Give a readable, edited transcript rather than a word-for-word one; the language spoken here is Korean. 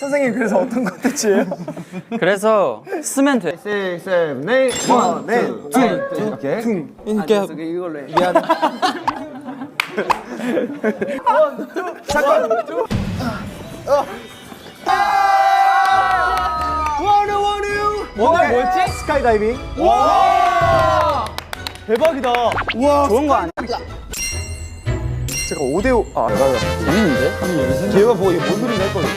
선생님 그래서 어떤 컨텐츠예요? 그래서 쓰면 돼. 6, 7, 8 1, 2, 오케이 이렇게 이걸로 해. 미안 잠깐 오늘 뭐였지? 스카이다이빙 와 대박이다 와 좋은 거 아니야? 제가 5대5 아 맞아 재밌는데? 걔가 보고 이게 뭔 소리인지 할 거예요